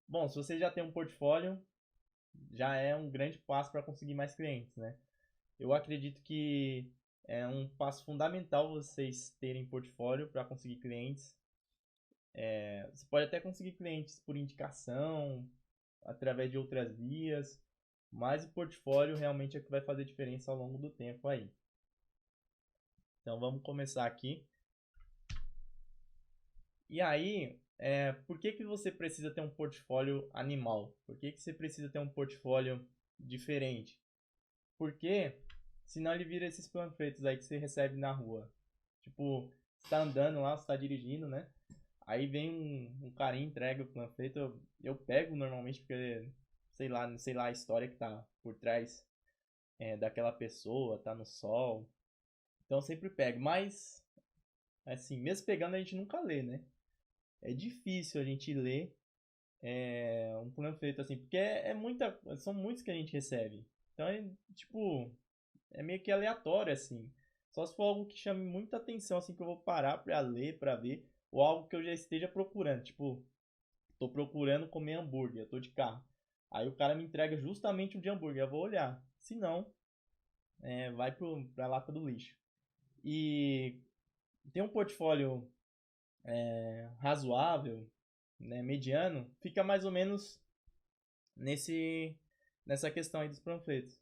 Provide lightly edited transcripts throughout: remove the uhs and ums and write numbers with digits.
Bom, se você já tem um portfólio, já é um grande passo para conseguir mais clientes, né? Eu acredito que é um passo fundamental vocês terem portfólio para conseguir clientes. Você pode até conseguir clientes por indicação, através de outras vias, mas o portfólio realmente é o que vai fazer diferença ao longo do tempo aí. Então vamos começar aqui. E aí, por que que você precisa ter um portfólio animal? Por que que você precisa ter um portfólio diferente? Porque senão ele vira esses panfletos aí que você recebe na rua. Tipo, você tá andando lá, você tá dirigindo, né? Aí vem um carinha, entrega o panfleto, eu pego normalmente porque sei lá a história que tá por trás daquela pessoa, tá no sol. Então eu sempre pego, mas assim, mesmo pegando a gente nunca lê, né? É difícil a gente ler um panfleto assim, porque são muitos que a gente recebe. Então é tipo, é meio que aleatório assim. Só se for algo que chame muita atenção assim que eu vou parar pra ler, pra ver, ou algo que eu já esteja procurando, tipo, tô procurando comer hambúrguer, eu tô de carro. Aí o cara me entrega justamente um de hambúrguer, eu vou olhar. Se não, vai pra lata do lixo. E tem um portfólio razoável, né, mediano, fica mais ou menos nesse nessa questão aí dos panfletos.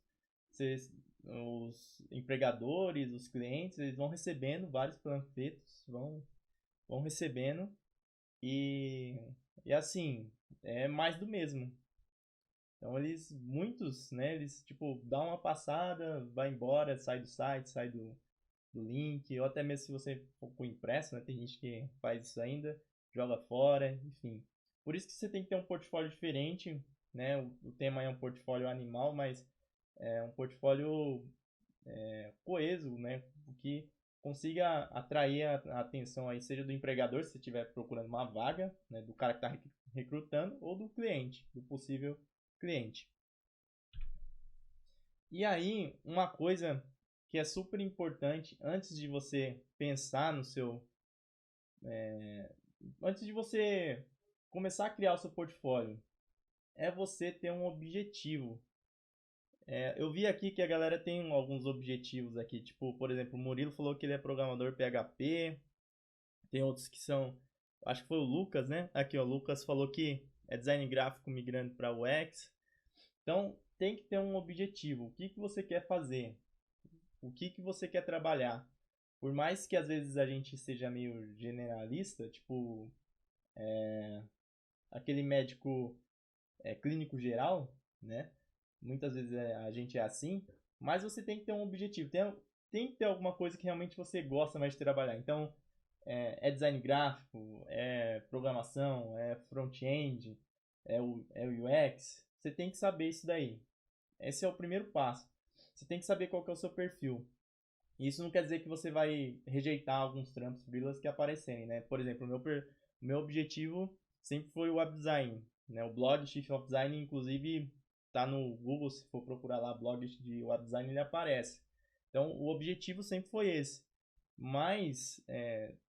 Vocês, os empregadores, os clientes, eles vão recebendo vários panfletos, vão recebendo e, e assim, é mais do mesmo. Então muitos, né, eles tipo dão uma passada, vai embora, sai do site, sai do link, ou até mesmo se você for com impresso, né, tem gente que faz isso ainda, joga fora, enfim. Por isso que você tem que ter um portfólio diferente, né? O tema é um portfólio animal, mas é um portfólio coeso, né, que consiga atrair a atenção aí, seja do empregador, se estiver procurando uma vaga, né, do cara que está recrutando, ou do cliente, do possível cliente. E aí, uma coisa que é super importante antes de você pensar no seu. Antes de você começar a criar o seu portfólio, é você ter um objetivo. Eu vi aqui que a galera tem alguns objetivos aqui, tipo, por exemplo, o Murilo falou que ele é programador PHP, tem outros que são, acho que foi o Lucas, né? Aqui, ó, o Lucas falou que é design gráfico migrando para UX. Então, tem que ter um objetivo. O que que você quer fazer? O que que você quer trabalhar? Por mais que às vezes a gente seja meio generalista, tipo aquele médico clínico geral, né? Muitas vezes a gente é assim, mas você tem que ter um objetivo. Tem que ter alguma coisa que realmente você gosta mais de trabalhar. Então, é design gráfico, é programação, é front-end, é o UX. Você tem que saber isso daí. Esse é o primeiro passo. Você tem que saber qual que é o seu perfil. Isso não quer dizer que você vai rejeitar alguns trampos freelas que aparecerem, né? Por exemplo, o meu objetivo sempre foi o web design, né? O blog Shift of Design, inclusive, tá no Google, se for procurar lá blog de web design, ele aparece. Então, o objetivo sempre foi esse. Mas,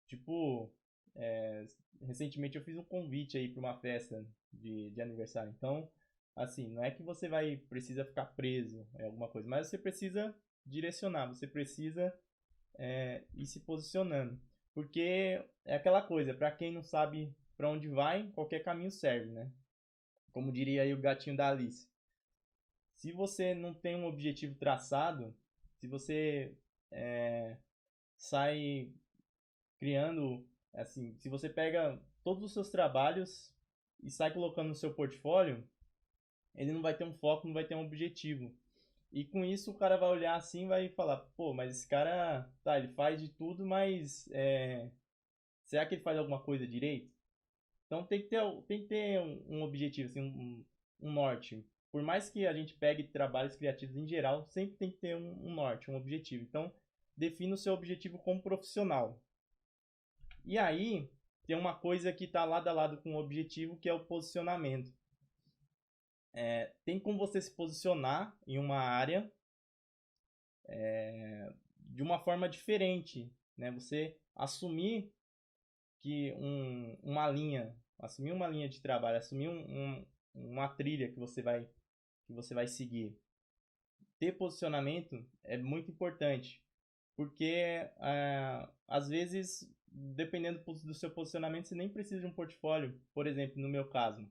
tipo, é, recentemente eu fiz um convite aí para uma festa de aniversário. Então, assim, não é que você precisa ficar preso em alguma coisa, mas você precisa direcionar, você precisa ir se posicionando. Porque é aquela coisa, para quem não sabe para onde vai, qualquer caminho serve, né? Como diria aí o gatinho da Alice. Se você não tem um objetivo traçado, se você sai criando, assim, se você pega todos os seus trabalhos e sai colocando no seu portfólio, ele não vai ter um foco, não vai ter um objetivo. E com isso o cara vai olhar assim e vai falar, pô, mas esse cara, tá, ele faz de tudo, mas será que ele faz alguma coisa direito? Então tem que ter um objetivo, assim, um norte. Por mais que a gente pegue trabalhos criativos em geral, sempre tem que ter um norte, um objetivo. Então, defina o seu objetivo como profissional. E aí, tem uma coisa que está lado a lado com o objetivo, que é o posicionamento. Tem como você se posicionar em uma área de uma forma diferente, né? Você assumir que uma linha assumir uma linha de trabalho, assumir uma trilha que você vai seguir. Ter posicionamento é muito importante, porque às vezes, dependendo do seu posicionamento, você nem precisa de um portfólio. Por exemplo, no meu caso.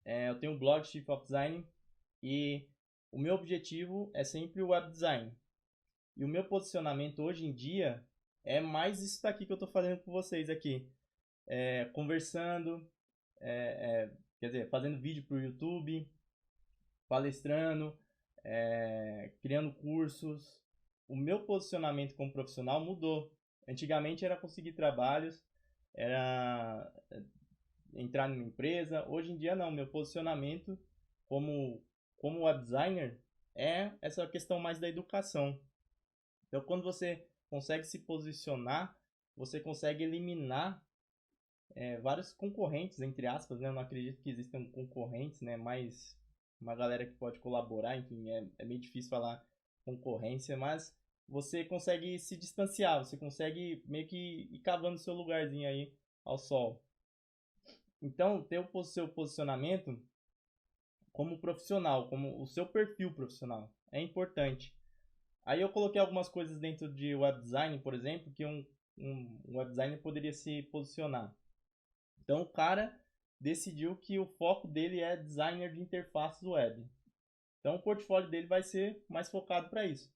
Eu tenho um blog Chief of Design e o meu objetivo é sempre o web design. E o meu posicionamento hoje em dia é mais isso daqui que eu estou fazendo com vocês aqui. Conversando, quer dizer, fazendo vídeo para o YouTube, palestrando, criando cursos. O meu posicionamento como profissional mudou. Antigamente era conseguir trabalhos, era entrar numa empresa. Hoje em dia não, meu posicionamento como web designer é essa questão mais da educação. Então, quando você consegue se posicionar, você consegue eliminar vários concorrentes, entre aspas, né? Eu não acredito que existam concorrentes, né? Mas uma galera que pode colaborar, enfim, é meio difícil falar concorrência, mas você consegue se distanciar, você consegue meio que ir cavando seu lugarzinho aí ao sol. Então, ter o seu posicionamento como profissional, como o seu perfil profissional, é importante. Aí eu coloquei algumas coisas dentro de web design, por exemplo, que um web designer poderia se posicionar. Então, o cara decidiu que o foco dele é designer de interfaces web. Então, o portfólio dele vai ser mais focado para isso.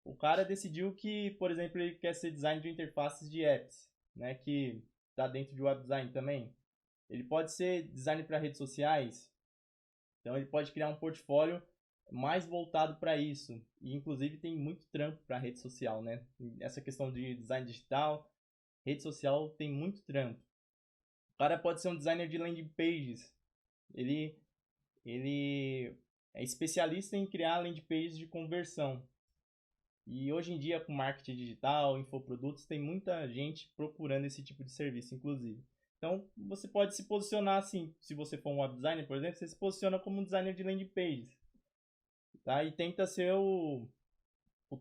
O cara decidiu que, por exemplo, ele quer ser designer de interfaces de apps, né, que está dentro de web design também. Ele pode ser designer para redes sociais, então ele pode criar um portfólio mais voltado para isso. E inclusive tem muito trampo para rede social, né? Essa questão de design digital, rede social tem muito trampo. O cara pode ser um designer de landing pages. Ele é especialista em criar landing pages de conversão. E hoje em dia, com marketing digital, infoprodutos, tem muita gente procurando esse tipo de serviço, inclusive. Então, você pode se posicionar assim. Se você for um web designer, por exemplo, você se posiciona como um designer de landing pages. Tá? E tenta ser o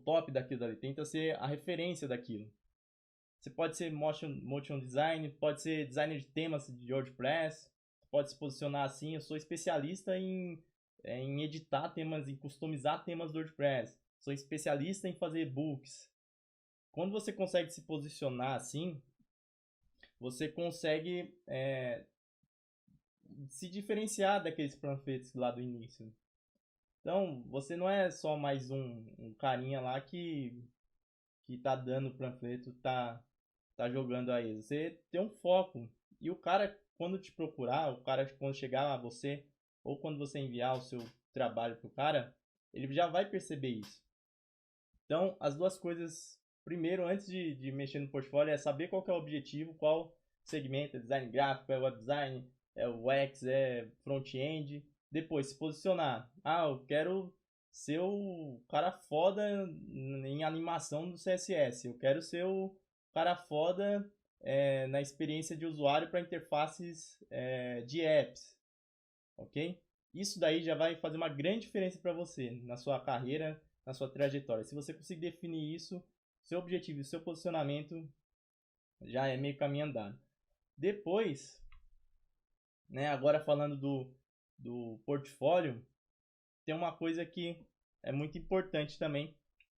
top daquilo ali. Tenta ser a referência daquilo. Você pode ser motion design, pode ser designer de temas de WordPress. Pode se posicionar assim. Eu sou especialista em editar temas, em customizar temas do WordPress. Sou especialista em fazer e-books. Quando você consegue se posicionar assim, você consegue se diferenciar daqueles panfletos lá do início. Então, você não é só mais um carinha lá que tá dando panfleto, tá jogando aí. Você tem um foco. E o cara, quando te procurar, o cara, quando chegar a você, ou quando você enviar o seu trabalho pro cara, ele já vai perceber isso. Então, as duas coisas, primeiro, antes de mexer no portfólio, é saber qual que é o objetivo, qual segmento, é design gráfico, é web design, é UX, é front-end. Depois, se posicionar. Ah, eu quero ser o cara foda em animação do CSS. Eu quero ser o cara foda na experiência de usuário para interfaces de apps. Ok? Isso daí já vai fazer uma grande diferença para você na sua carreira, na sua trajetória. Se você conseguir definir isso, seu objetivo e seu posicionamento já é meio caminho andado. Depois, né, agora falando do portfólio, tem uma coisa que é muito importante também,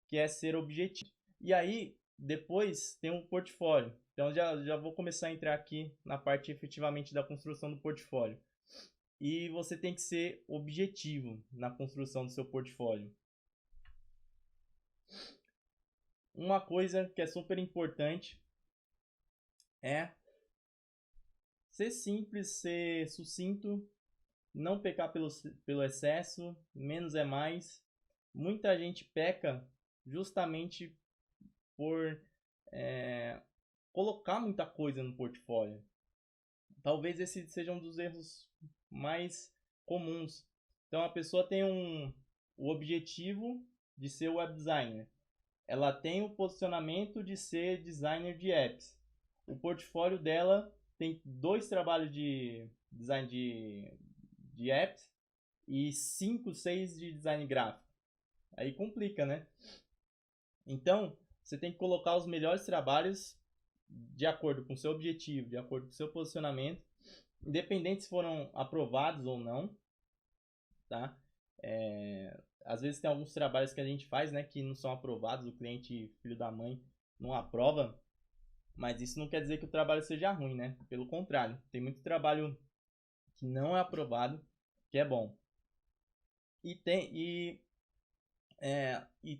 que é ser objetivo. E aí, depois tem um portfólio. Então já vou começar a entrar aqui na parte efetivamente da construção do portfólio. E você tem que ser objetivo na construção do seu portfólio. Uma coisa que é super importante é ser simples, ser sucinto, não pecar pelo excesso, menos é mais. Muita gente peca justamente por colocar muita coisa no portfólio. Talvez esse seja um dos erros mais comuns. Então a pessoa tem o objetivo de ser web designer. Ela tem o posicionamento de ser designer de apps. O portfólio dela tem 2 trabalhos de design de apps e 5, 6 de design gráfico. Aí complica, né? Então, você tem que colocar os melhores trabalhos de acordo com o seu objetivo, de acordo com o seu posicionamento, independente se foram aprovados ou não, tá? Às vezes tem alguns trabalhos que a gente faz, né, que não são aprovados, o cliente, filho da mãe, não aprova, mas isso não quer dizer que o trabalho seja ruim, né? Pelo contrário, tem muito trabalho que não é aprovado, que é bom. E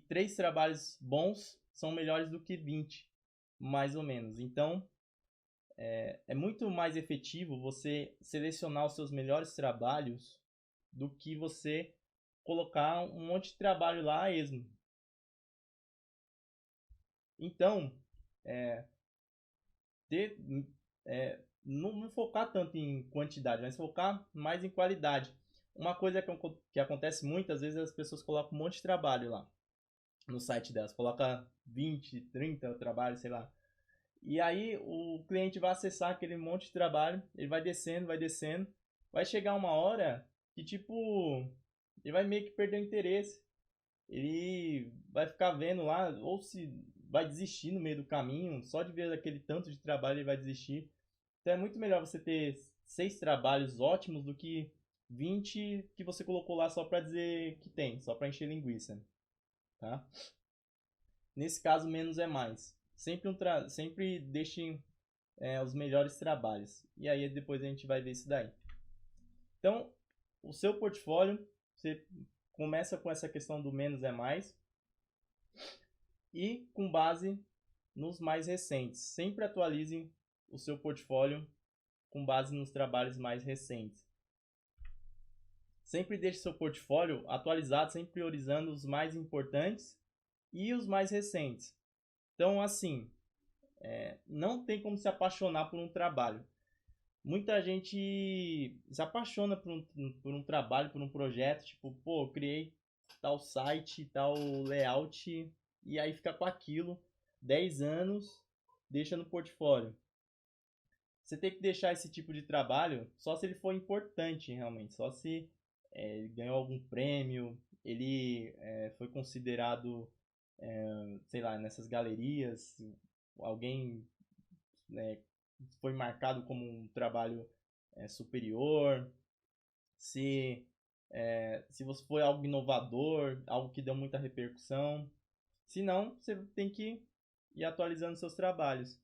3 trabalhos bons são melhores do que 20, mais ou menos. Então, é muito mais efetivo você selecionar os seus melhores trabalhos do que você colocar um monte de trabalho lá a esmo. Então, ter, não focar tanto em quantidade, mas focar mais em qualidade. Uma coisa que acontece muitas vezes, as pessoas colocam um monte de trabalho lá no site delas, coloca 20, 30 trabalhos, sei lá. E aí o cliente vai acessar aquele monte de trabalho, ele vai descendo, vai chegar uma hora que tipo, ele vai meio que perder o interesse. Ele vai ficar vendo lá, ou se vai desistir no meio do caminho, só de ver aquele tanto de trabalho ele vai desistir. Então é muito melhor você ter 6 trabalhos ótimos do que 20 que você colocou lá só para dizer que tem, só para encher linguiça, tá? Nesse caso, menos é mais. Sempre deixem os melhores trabalhos. E aí depois a gente vai ver isso daí. Então, o seu portfólio, você começa com essa questão do menos é mais e com base nos mais recentes. Sempre atualize o seu portfólio com base nos trabalhos mais recentes. Sempre deixe seu portfólio atualizado, sempre priorizando os mais importantes e os mais recentes. Então, assim, não tem como se apaixonar por um trabalho. Muita gente se apaixona por um trabalho, por um projeto, tipo, pô, eu criei tal site, tal layout, e aí fica com aquilo 10 anos, deixa no portfólio. Você tem que deixar esse tipo de trabalho só se ele for importante realmente, só se ele ganhou algum prêmio, ele foi considerado, sei lá, nessas galerias, alguém foi marcado como um trabalho superior, se você foi algo inovador, algo que deu muita repercussão. Se não, você tem que ir atualizando seus trabalhos.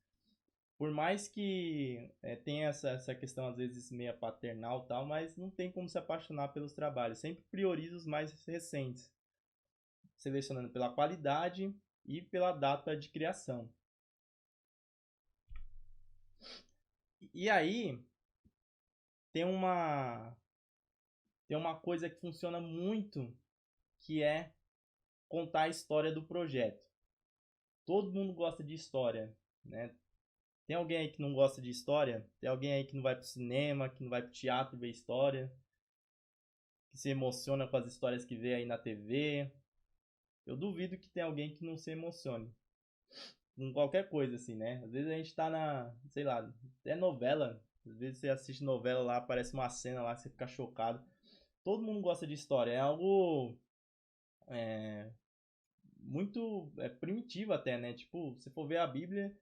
Por mais que tenha essa questão às vezes meia paternal e tal, mas não tem como se apaixonar pelos trabalhos. Sempre prioriza os mais recentes, selecionando pela qualidade e pela data de criação. E aí, tem uma coisa que funciona muito, que é contar a história do projeto. Todo mundo gosta de história, né? Tem alguém aí que não gosta de história? Tem alguém aí que não vai pro cinema, que não vai pro teatro ver história? Que se emociona com as histórias que vê aí na TV? Eu duvido que tem alguém que não se emocione com qualquer coisa assim, né? Às vezes a gente tá sei lá, é novela. Às vezes você assiste novela lá, aparece uma cena lá que você fica chocado. Todo mundo gosta de história, é algo muito primitivo até, né? Tipo, se for ver a Bíblia,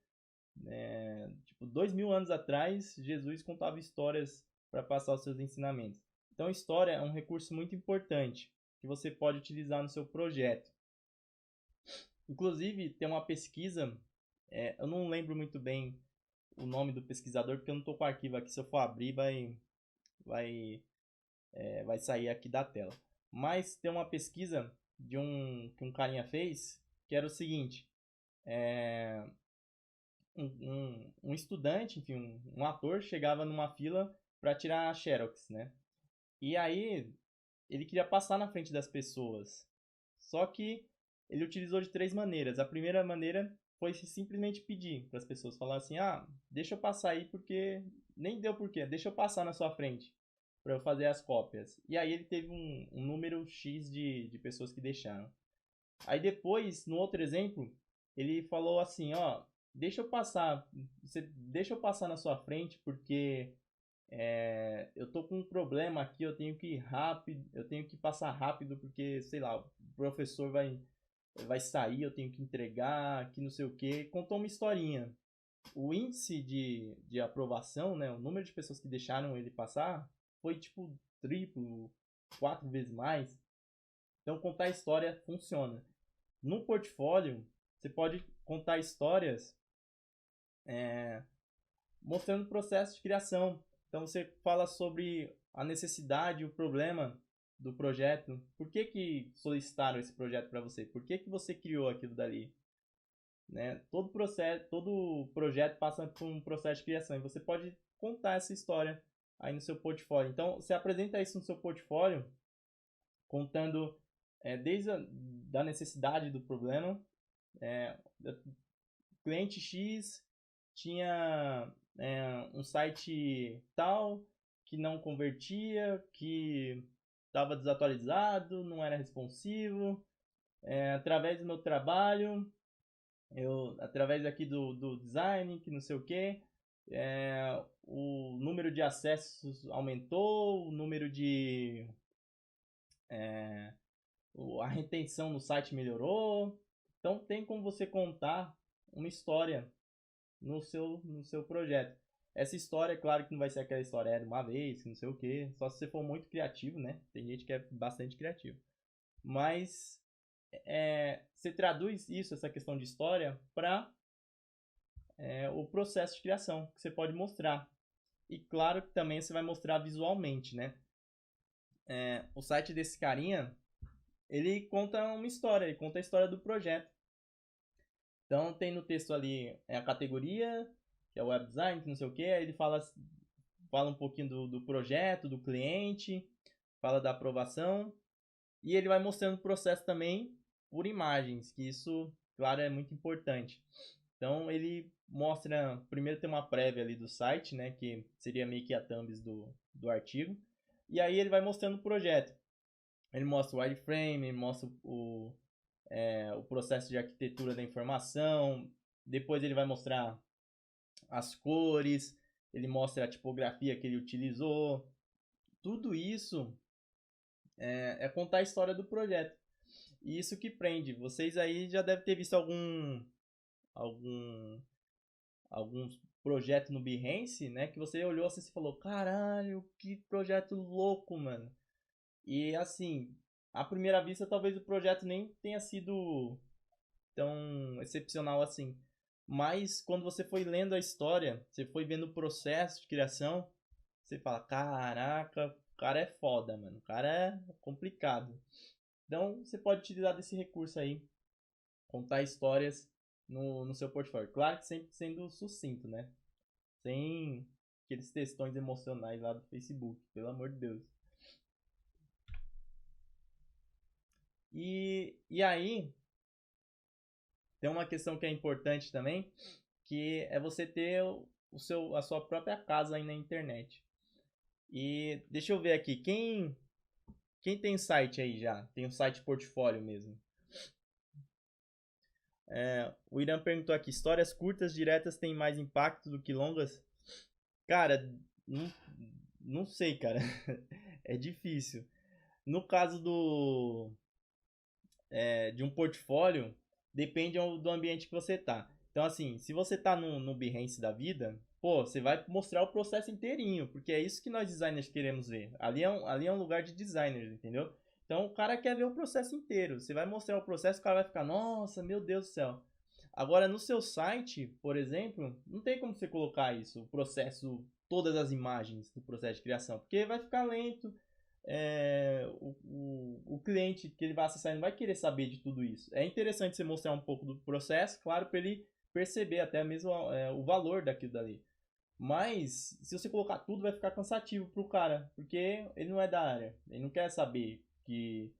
tipo, 2000 anos atrás, Jesus contava histórias para passar os seus ensinamentos. Então, história é um recurso muito importante que você pode utilizar no seu projeto. Inclusive, tem uma pesquisa, eu não lembro muito bem o nome do pesquisador, porque eu não estou com o arquivo aqui. Se eu for abrir, vai, vai sair aqui da tela. Mas tem uma pesquisa que um carinha fez, que era o seguinte: um estudante, enfim, um ator chegava numa fila para tirar a Xerox, né? E aí ele queria passar na frente das pessoas. Só que ele utilizou de 3 maneiras. A primeira maneira foi simplesmente pedir para as pessoas falar assim: "Ah, deixa eu passar aí porque nem deu porquê, deixa eu passar na sua frente para eu fazer as cópias". E aí ele teve um número X de pessoas que deixaram. Aí depois, no outro exemplo, ele falou assim, ó, deixa eu passar na sua frente porque eu tô com um problema aqui, eu tenho que ir rápido, eu tenho que passar rápido porque, sei lá, o professor vai sair, eu tenho que entregar, que não sei o que. Contou uma historinha. o índice de aprovação, né, o número de pessoas que deixaram ele passar foi tipo triplo, 4 vezes mais. Então contar história funciona. No portfólio, você pode contar histórias mostrando o processo de criação. Então você fala sobre a necessidade, o problema do projeto. Por que solicitaram esse projeto para você? Por que você criou aquilo dali? Né? Todo projeto passa por um processo de criação e você pode contar essa história aí no seu portfólio. Então você apresenta isso no seu portfólio, contando desde da necessidade do problema. Cliente X tinha um site tal que não convertia, que estava desatualizado, não era responsivo. Através do meu trabalho, através aqui do design, que não sei o que, o número de acessos aumentou, o número de a retenção no site melhorou. Então tem como você contar uma história no seu projeto. Essa história, claro que não vai ser aquela história de uma vez, que não sei o que, só se você for muito criativo, né? Tem gente que é bastante criativo. Mas você traduz isso, essa questão de história, para o processo de criação, que você pode mostrar. E claro que também você vai mostrar visualmente, né? O site desse carinha, ele conta uma história, ele conta a história do projeto. Então tem no texto ali a categoria, que é o web design, que não sei o que, aí ele fala um pouquinho do projeto, do cliente, fala da aprovação, e ele vai mostrando o processo também por imagens, que isso, claro, é muito importante. Então ele mostra, primeiro tem uma prévia ali do site, né, que seria meio que a thumbs do artigo, e aí ele vai mostrando o projeto. Ele mostra o wireframe, ele mostra o processo de arquitetura da informação, depois ele vai mostrar as cores, ele mostra a tipografia que ele utilizou. Tudo isso é contar a história do projeto. E isso que prende. Vocês aí já devem ter visto algum projeto no Behance, né? Que você olhou assim e falou, caralho, que projeto louco, mano. E assim, à primeira vista talvez o projeto nem tenha sido tão excepcional assim. Mas quando você foi lendo a história, você foi vendo o processo de criação, você fala, caraca, o cara é foda, mano. O cara é complicado. Então você pode utilizar desse recurso aí, contar histórias no seu portfólio. Claro que sempre sendo sucinto, né? Sem aqueles textões emocionais lá do Facebook, pelo amor de Deus. E aí, tem uma questão que é importante também, que é você ter a sua própria casa aí na internet. E deixa eu ver aqui, quem tem site aí já? Tem um site portfólio mesmo. O Irã perguntou aqui, histórias curtas, diretas têm mais impacto do que longas? Cara, não sei, cara. É difícil. No caso de um portfólio, depende do ambiente que você tá. Então, assim, se você tá no Behance da vida, pô, você vai mostrar o processo inteirinho, porque é isso que nós designers queremos ver. Ali é um lugar de designers, entendeu? Então, o cara quer ver o processo inteiro. Você vai mostrar o processo, o cara vai ficar, nossa, meu Deus do céu. Agora, no seu site, por exemplo, não tem como você colocar isso, o processo, todas as imagens do processo de criação, porque vai ficar lento, o cliente que ele vai acessar não vai querer saber de tudo isso. É interessante você mostrar um pouco do processo, claro, para ele perceber até mesmo o valor daquilo dali. Mas se você colocar tudo, vai ficar cansativo pro cara, porque ele não é da área, ele não quer saber que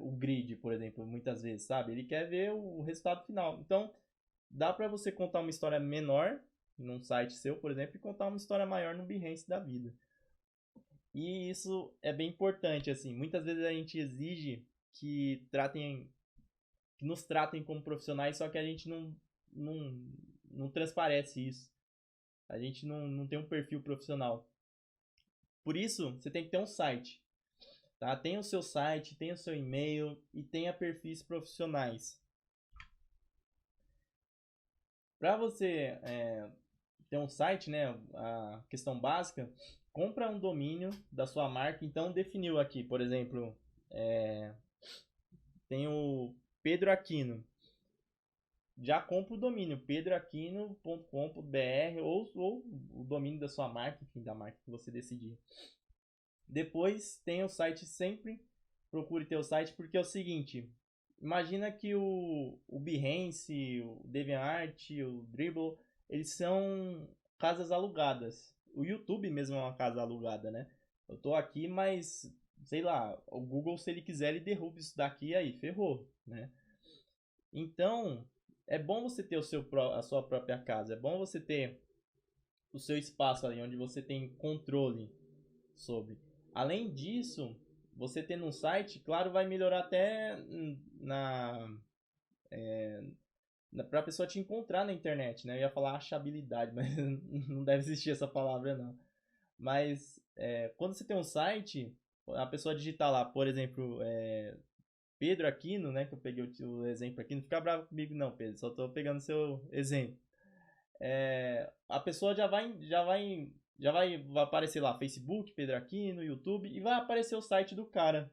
o grid, por exemplo, muitas vezes, sabe? Ele quer ver o resultado final. Então, dá para você contar uma história menor num site seu, por exemplo, e contar uma história maior no Behance da vida. E isso é bem importante, assim. Muitas vezes a gente exige que nos tratem como profissionais, só que a gente não transparece isso. A gente não tem um perfil profissional. Por isso, você tem que ter um site. Tá? Tem o seu site, tem o seu e-mail e tenha perfis profissionais. Para você ter um site, né, a questão básica, compra um domínio da sua marca. Então definiu aqui, por exemplo, tem o Pedro Aquino. Já compra o domínio pedroaquino.com.br ou o domínio da sua marca, enfim, da marca que você decidir. Depois tem o site sempre. Procure ter o site, porque é o seguinte: imagina que o Behance, o DeviantArt, o Dribbble, eles são casas alugadas. O YouTube mesmo é uma casa alugada, né? Eu tô aqui, mas sei lá, o Google, se ele quiser, ele derruba isso daqui e aí ferrou, né? Então, é bom você ter a sua própria casa, é bom você ter o seu espaço ali onde você tem controle sobre. Além disso, você tendo um site, claro, vai melhorar até para a pessoa te encontrar na internet, né? Eu ia falar achabilidade, mas não deve existir essa palavra não. Mas quando você tem um site, a pessoa digitar lá, por exemplo, Pedro Aquino, né? Que eu peguei o exemplo aqui, não fica bravo comigo não, Pedro, só tô pegando seu exemplo. A pessoa vai aparecer lá Facebook, Pedro Aquino, YouTube e vai aparecer o site do cara.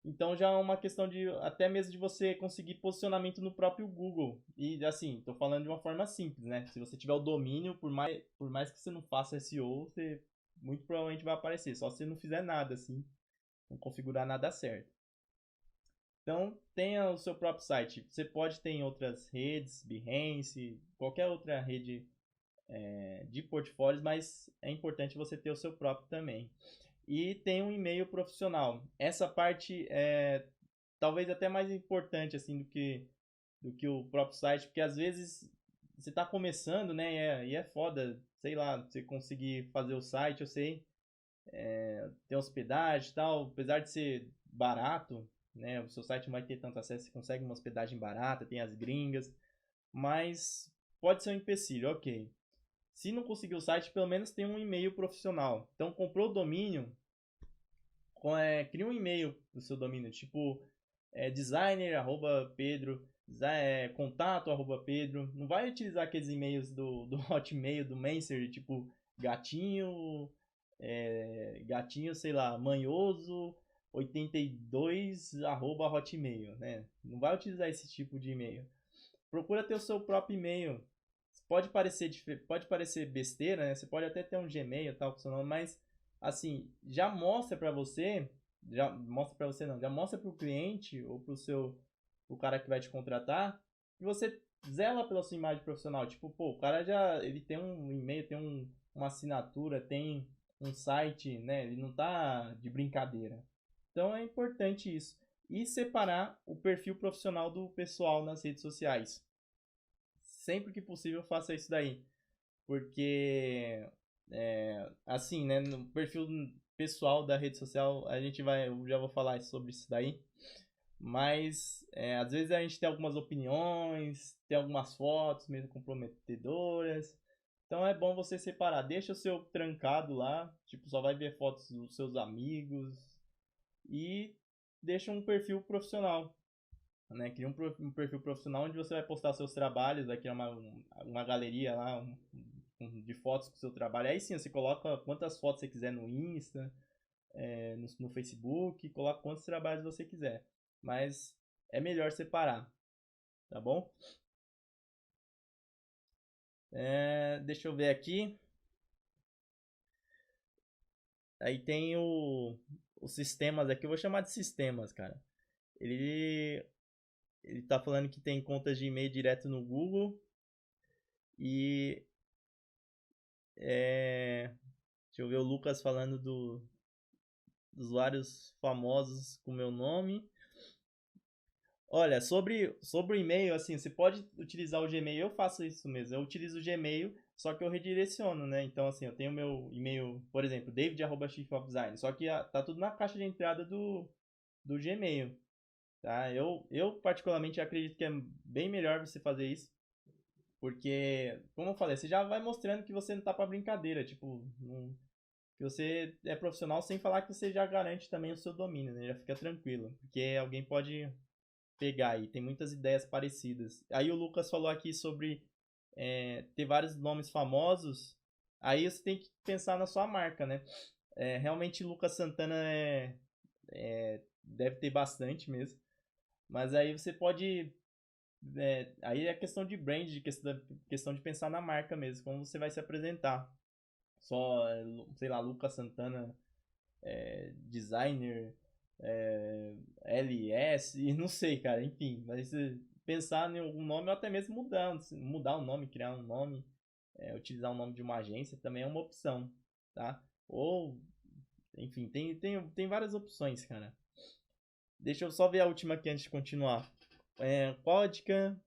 Então já é uma questão de até mesmo de você conseguir posicionamento no próprio Google. E assim, tô falando de uma forma simples, né? Se você tiver o domínio, por mais que você não faça SEO, você muito provavelmente vai aparecer. Só se você não fizer nada assim, não configurar nada certo. Então, tenha o seu próprio site. Você pode ter em outras redes, Behance, qualquer outra rede de portfólios, mas é importante você ter o seu próprio também. E tem um e-mail profissional. Essa parte é talvez até mais importante assim do que o próprio site, porque às vezes você está começando, né? E é foda, sei lá, você conseguir fazer o site, eu sei, ter hospedagem e tal, apesar de ser barato, né? O seu site não vai ter tanto acesso, você consegue uma hospedagem barata, tem as gringas, mas pode ser um empecilho, ok. Se não conseguir o site, pelo menos tem um e-mail profissional. Então, comprou o domínio, cria um e-mail do seu domínio, tipo designer@pedro, contato@pedro. Não vai utilizar aqueles e-mails do Hotmail, do Messenger, tipo gatinho, gatinho, sei lá, manhoso 82 @hotmail, né? Não vai utilizar esse tipo de e-mail. Procura ter o seu próprio e-mail. Pode parecer besteira, né? Você pode até ter um Gmail e tal com seu nome, mas assim, já mostra para você, já mostra para você não, já mostra para o cliente ou o cara que vai te contratar que você zela pela sua imagem profissional. Tipo, pô, o cara ele tem um e-mail, tem uma assinatura, tem um site, né? Ele não tá de brincadeira. Então é importante isso. E separar o perfil profissional do pessoal nas redes sociais. Sempre que possível, faça isso daí. Porque, assim, né, no perfil pessoal da rede social, eu já vou falar sobre isso daí. Mas, às vezes a gente tem algumas opiniões, tem algumas fotos meio comprometedoras. Então é bom você separar. Deixa o seu trancado lá, tipo, só vai ver fotos dos seus amigos. E deixa um perfil profissional, né? Cria um perfil profissional onde você vai postar seus trabalhos, vai criar uma galeria lá de fotos com o seu trabalho. Aí sim, você coloca quantas fotos você quiser no Insta, no Facebook, coloca quantos trabalhos você quiser. Mas é melhor separar, tá bom? Deixa eu ver aqui. Aí tem os sistemas aqui, eu vou chamar de sistemas, cara. Ele, ele tá falando que tem contas de e-mail direto no Google e deixa eu ver o Lucas falando dos usuários famosos com meu nome. Olha, sobre o e-mail, assim, você pode utilizar o Gmail, eu faço isso mesmo. Eu utilizo o Gmail, só que eu redireciono, né? Então, assim, eu tenho meu e-mail, por exemplo, david@chiefofdesign, só que tá tudo na caixa de entrada do Gmail, tá? Eu particularmente acredito que é bem melhor você fazer isso, porque, como eu falei, você já vai mostrando que você não tá pra brincadeira, tipo, que você é profissional sem falar que você já garante também o seu domínio, né? Já fica tranquilo, porque alguém pode pegar aí, tem muitas ideias parecidas. Aí o Lucas falou aqui sobre ter vários nomes famosos, aí você tem que pensar na sua marca, né? Realmente Lucas Santana deve ter bastante mesmo. Mas aí você pode. Aí é questão de brand, questão de pensar na marca mesmo, como você vai se apresentar. Só, sei lá, Lucas Santana, designer, LS, e não sei, cara, enfim. Mas pensar em algum nome ou até mesmo mudar o nome, criar um nome, utilizar o nome de uma agência também é uma opção, tá? Ou, enfim, tem várias opções, cara. Deixa eu só ver a última aqui antes de continuar. Qual a dica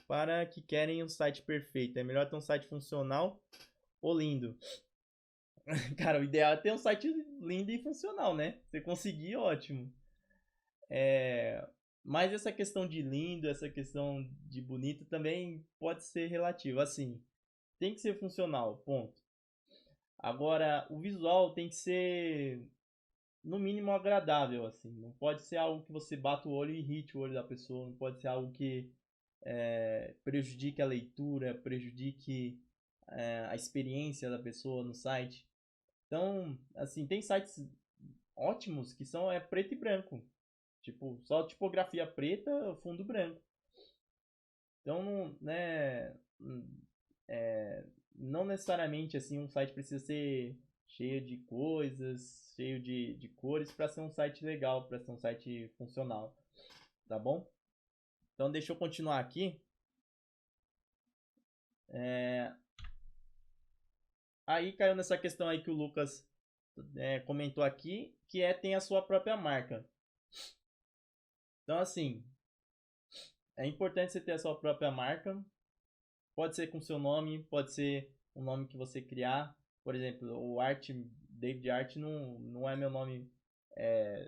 para que querem um site perfeito? É melhor ter um site funcional ou lindo? Cara, o ideal é ter um site lindo e funcional, né? Você conseguir, ótimo. Mas essa questão de lindo, essa questão de bonito também pode ser relativo. Assim, tem que ser funcional, ponto. Agora, o visual tem que ser, no mínimo, agradável, assim. Não pode ser algo que você bata o olho e irrite o olho da pessoa. Não pode ser algo que prejudique a leitura, prejudique a experiência da pessoa no site. Então, assim, tem sites ótimos que são preto e branco. Tipo, só tipografia preta, fundo branco. Então, não necessariamente assim um site precisa ser cheio de coisas, cheio de cores para ser um site legal, para ser um site funcional, tá bom? Então, deixa eu continuar aqui. Aí caiu nessa questão aí que o Lucas comentou aqui, que tem a sua própria marca. Então, assim, é importante você ter a sua própria marca. Pode ser com seu nome, pode ser um nome que você criar. Por exemplo, o David Art não é meu nome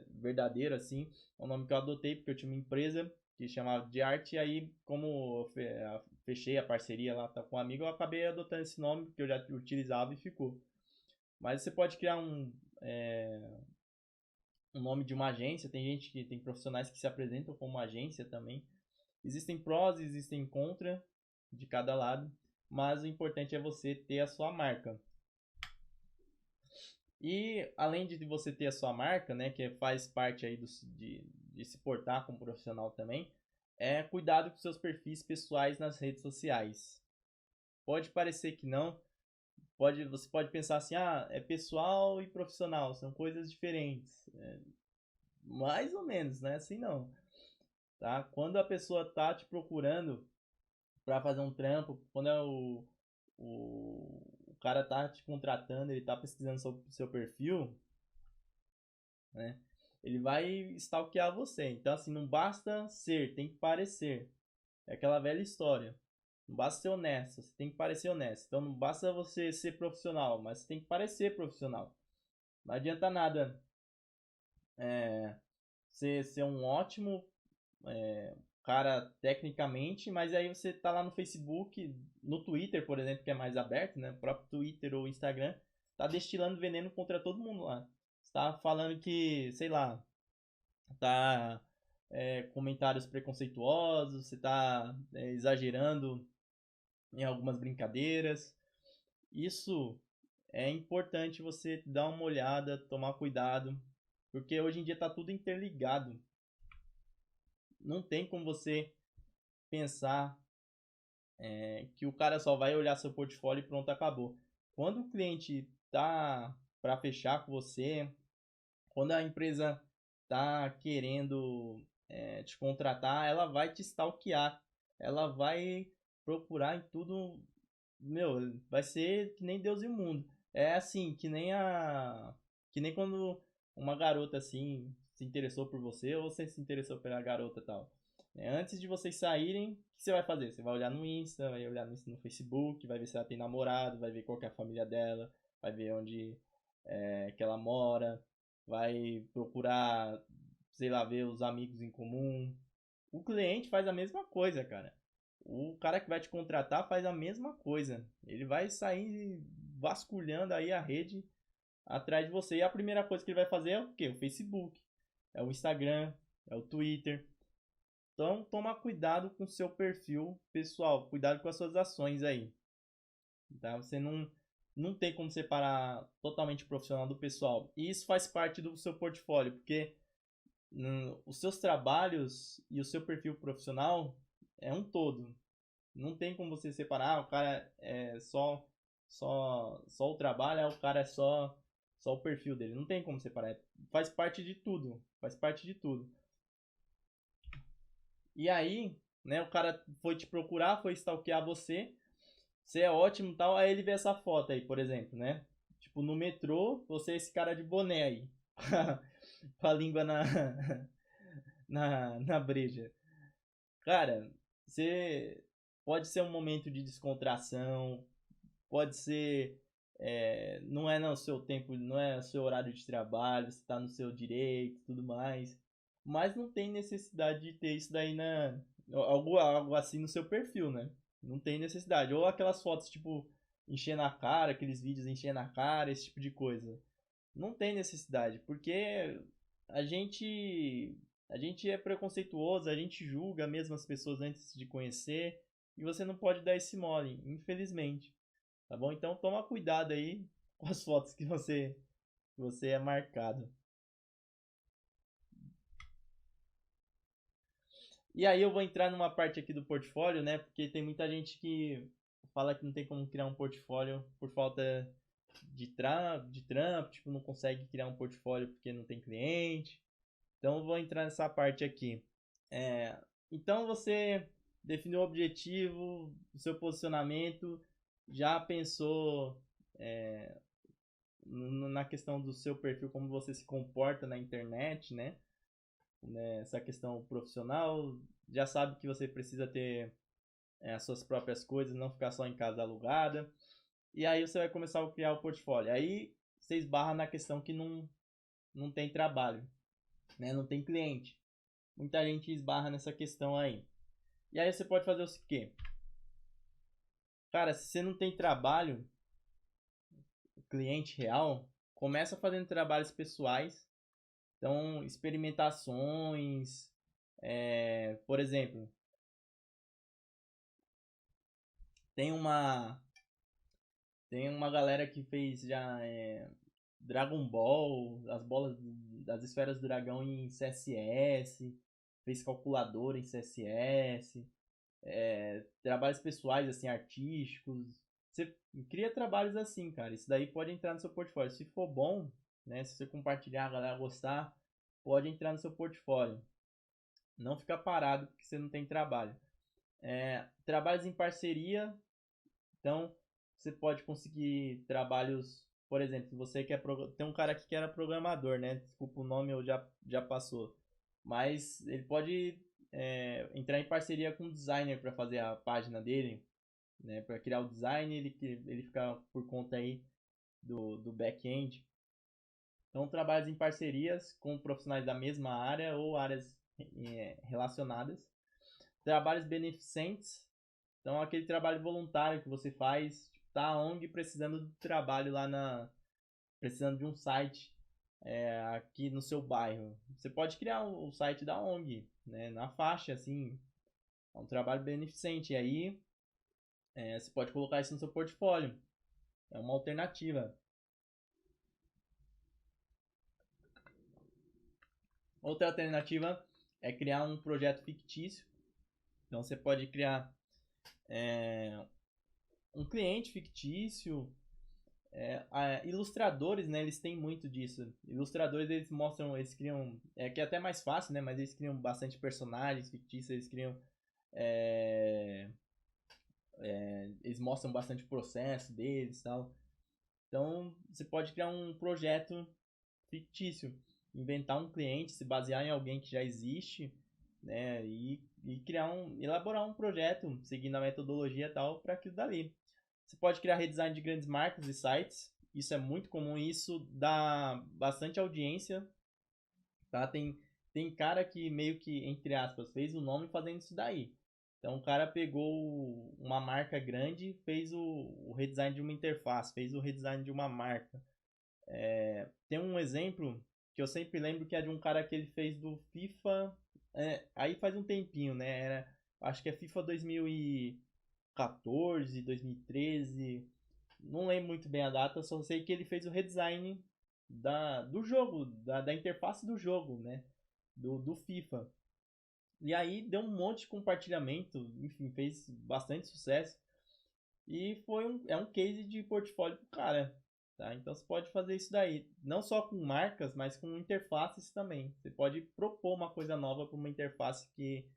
verdadeiro, assim. É um nome que eu adotei porque eu tinha uma empresa que chamava de arte. E aí, como eu fechei a parceria lá com um amigo, eu acabei adotando esse nome que eu já utilizava e ficou. Mas você pode criar um nome de uma agência. Tem profissionais que se apresentam como agência também. Existem prós, existem contra de cada lado, mas o importante é você ter a sua marca. E além de você ter a sua marca, né, que faz parte aí de se portar como profissional também, cuidado com seus perfis pessoais nas redes sociais. Pode parecer que não, você pode pensar assim, é pessoal e profissional, são coisas diferentes. Mais ou menos, né? Assim não. Tá? Quando a pessoa tá te procurando para fazer um trampo, quando o cara tá te contratando, ele tá pesquisando seu perfil, né? Ele vai stalkear você. Então, assim, não basta ser, tem que parecer. É aquela velha história. Não basta ser honesto, você tem que parecer honesto. Então, não basta você ser profissional, mas você tem que parecer profissional. Não adianta nada ser um ótimo cara tecnicamente, mas aí você tá lá no Facebook, no Twitter, por exemplo, que é mais aberto, né? O próprio Twitter ou Instagram, tá destilando veneno contra todo mundo lá. Você tá falando que, sei lá, tá comentários preconceituosos, você tá exagerando em algumas brincadeiras. Isso é importante você dar uma olhada, tomar cuidado, porque hoje em dia tá tudo interligado. Não tem como você pensar que o cara só vai olhar seu portfólio e pronto, acabou. Quando o cliente tá para fechar com você, quando a empresa tá querendo te contratar, ela vai te stalkear, ela vai procurar em tudo, meu, vai ser que nem Deus e o mundo. É assim, que nem quando uma garota assim se interessou por você ou você se interessou pela garota e tal. Antes de vocês saírem, o que você vai fazer? Você vai olhar no Insta, vai olhar no Facebook, vai ver se ela tem namorado, vai ver qual que é a família dela, vai ver onde que ela mora, vai procurar, sei lá, ver os amigos em comum. O cliente faz a mesma coisa, cara. O cara que vai te contratar faz a mesma coisa. Ele vai sair vasculhando aí a rede atrás de você. E a primeira coisa que ele vai fazer é o quê? O Facebook, é o Instagram, é o Twitter. Então, toma cuidado com o seu perfil pessoal, cuidado com as suas ações aí, tá? Você não tem como separar totalmente o profissional do pessoal. E isso faz parte do seu portfólio, porque os seus trabalhos e o seu perfil profissional é um todo. Não tem como você separar, o cara é só o trabalho, o cara é só o perfil dele. Não tem como separar. Faz parte de tudo. Faz parte de tudo. E aí, né, o cara foi te procurar, foi stalkear você. Você é ótimo e tal. Aí ele vê essa foto aí, por exemplo, né? Tipo, no metrô, você é esse cara de boné aí. Com a língua na breja. Cara, você pode ser um momento de descontração, pode ser. Não é no seu tempo, não é o seu horário de trabalho, você está no seu direito e tudo mais. Mas não tem necessidade de ter isso daí algo assim no seu perfil, né? Não tem necessidade. Ou aquelas fotos, tipo, enchendo a cara, aqueles vídeos enchendo a cara, esse tipo de coisa. Não tem necessidade, porque a gente a gente é preconceituoso, a gente julga mesmo as pessoas antes de conhecer, e você não pode dar esse mole, infelizmente. Tá bom? Então toma cuidado aí com as fotos que você é marcado. E aí eu vou entrar numa parte aqui do portfólio, né? Porque tem muita gente que fala que não tem como criar um portfólio por falta de trampo, tipo, não consegue criar um portfólio porque não tem cliente. Então eu vou entrar nessa parte aqui. É, então você definiu o objetivo, o seu posicionamento, já pensou na questão do seu perfil, como você se comporta na internet, né? Essa questão profissional, já sabe que você precisa ter as suas próprias coisas, não ficar só em casa alugada. E aí você vai começar a criar o portfólio. Aí você esbarra na questão que não tem trabalho, né? Não tem cliente. Muita gente esbarra nessa questão aí. E aí você pode fazer o quê? Cara, se você não tem trabalho, cliente real, começa fazendo trabalhos pessoais. Então, experimentações, por exemplo, tem uma tem uma galera que fez já Dragon Ball, as bolas das esferas do dragão em CSS, fez calculadora em CSS, trabalhos pessoais, assim, artísticos. Você cria trabalhos assim, cara. Isso daí pode entrar no seu portfólio. Se for bom, né? Se você compartilhar, a galera gostar, pode entrar no seu portfólio. Não ficar parado porque você não tem trabalho. Trabalhos em parceria. Então, você pode conseguir trabalhos, por exemplo, você quer tem um cara aqui que era programador, né? Desculpa o nome, eu já passou. Mas ele pode entrar em parceria com um designer para fazer a página dele, né? Para criar o design, ele fica por conta aí do back-end. Então, trabalhos em parcerias com profissionais da mesma área ou áreas relacionadas. Trabalhos beneficentes. Então, aquele trabalho voluntário que você faz, tipo, tá a ONG precisando de trabalho precisando de um site aqui no seu bairro. Você pode criar o site da ONG, né, na faixa, assim, é um trabalho beneficente. E aí, você pode colocar isso no seu portfólio. É uma alternativa. Outra alternativa é criar um projeto fictício. Então, você pode criar um cliente fictício. Ilustradores, né, eles têm muito disso. Ilustradores, eles mostram, eles criam, que é até mais fácil, né, mas eles criam bastante personagens fictícios, eles criam, eles mostram bastante o processo deles e tal. Então, você pode criar um projeto fictício, inventar um cliente, se basear em alguém que já existe, né, e elaborar um projeto, seguindo a metodologia e tal, para aquilo dali. Você pode criar redesign de grandes marcas e sites. Isso é muito comum, isso dá bastante audiência, tá? Tem cara que meio que, entre aspas, fez o nome fazendo isso daí. Então o cara pegou uma marca grande, fez o redesign de uma interface, fez o redesign de uma marca. Tem um exemplo que que eu sempre lembro que é de um cara que ele fez do FIFA. Aí faz um tempinho, né? Acho que é FIFA 2014, 2013. Não lembro muito bem a data, só sei que ele fez o redesign do jogo, da interface do jogo, né? Do FIFA. E aí deu um monte de compartilhamento, enfim, fez bastante sucesso. E é um case de portfólio pro cara, tá? Então você pode fazer isso daí, não só com marcas, mas com interfaces também. Você pode propor uma coisa nova para uma interface que